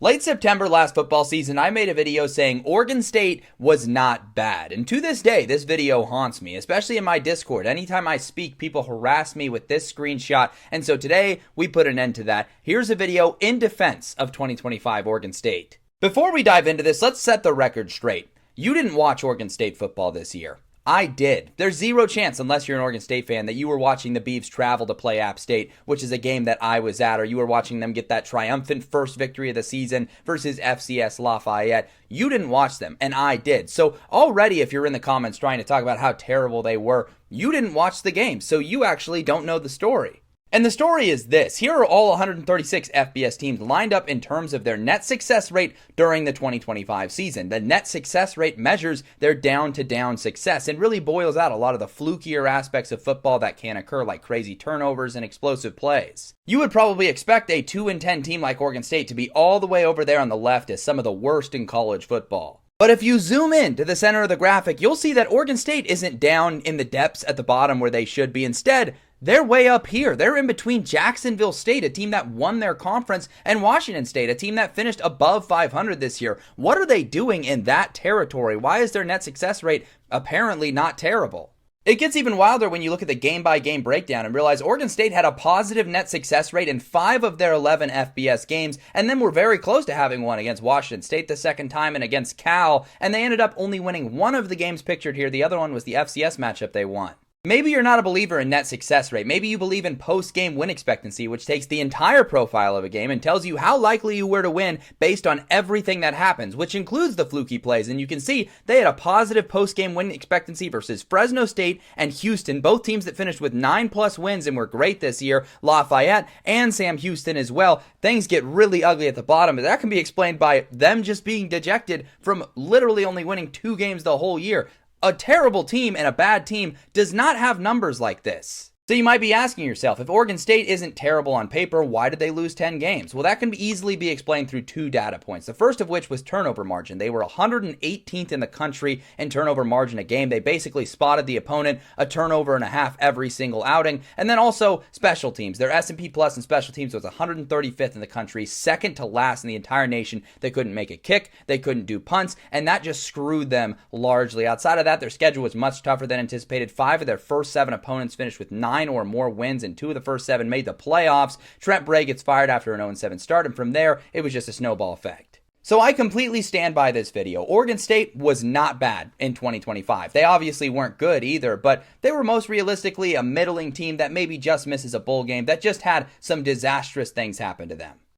Late September last football season, I made a video saying Oregon State was not bad. And to this day, this video haunts me, especially in my Discord. Anytime I speak, people harass me with this screenshot. And so today, we put an end to that. Here's a video in defense of 2025 Oregon State. Before we dive into this, let's set the record straight. You didn't watch Oregon State football this year. I did. There's zero chance, unless you're an Oregon State fan, that you were watching the Beavs travel to play App State, which is a game that I was at, or you were watching them get that triumphant first victory of the season versus FCS Lafayette. You didn't watch them, and I did. So already, if you're in the comments trying to talk about how terrible they were, you didn't watch the game, so you actually don't know the story. And the story is this. Here are all 136 FBS teams lined up in terms of their net success rate during the 2025 season. The net success rate measures their down-to-down success and really boils out a lot of the flukier aspects of football that can occur, like crazy turnovers and explosive plays. You would probably expect a 2-10 team like Oregon State to be all the way over there on the left as some of the worst in college football. But if you zoom in to the center of the graphic, you'll see that Oregon State isn't down in the depths at the bottom where they should be. Instead, they're way up here. They're in between Jacksonville State, a team that won their conference, and Washington State, a team that finished above 500 this year. What are they doing in that territory? Why is their net success rate apparently not terrible? It gets even wilder when you look at the game-by-game breakdown and realize Oregon State had a positive net success rate in 5 of their 11 FBS games, and then were very close to having one against Washington State the second time and against Cal, and they ended up only winning one of the games pictured here. The other one was the FCS matchup they won. Maybe you're not a believer in net success rate. Maybe you believe in post-game win expectancy, which takes the entire profile of a game and tells you how likely you were to win based on everything that happens, which includes the fluky plays. And you can see they had a positive post-game win expectancy versus Fresno State and Houston, both teams that finished with 9+ wins and were great this year, Lafayette and Sam Houston as well. Things get really ugly at the bottom, but that can be explained by them just being dejected from literally only winning 2 games the whole year. A terrible team and a bad team does not have numbers like this. So you might be asking yourself, if Oregon State isn't terrible on paper, why did they lose 10 games? Well, that can easily be explained through 2 data points. The first of which was turnover margin. They were 118th in the country in turnover margin a game. They basically spotted the opponent a turnover and a half every single outing. And then also special teams. Their S&P Plus in special teams was 135th in the country, second to last in the entire nation. They couldn't make a kick, they couldn't do punts, and that just screwed them largely. Outside of that, their schedule was much tougher than anticipated. 5 of their first 7 opponents finished with 9 or more wins, and 2 of the first 7 made the playoffs. Trent Bray gets fired after an 0-7 start, and from there, it was just a snowball effect. So I completely stand by this video. Oregon State was not bad in 2025. They obviously weren't good either, but they were most realistically a middling team that maybe just misses a bowl game, that just had some disastrous things happen to them.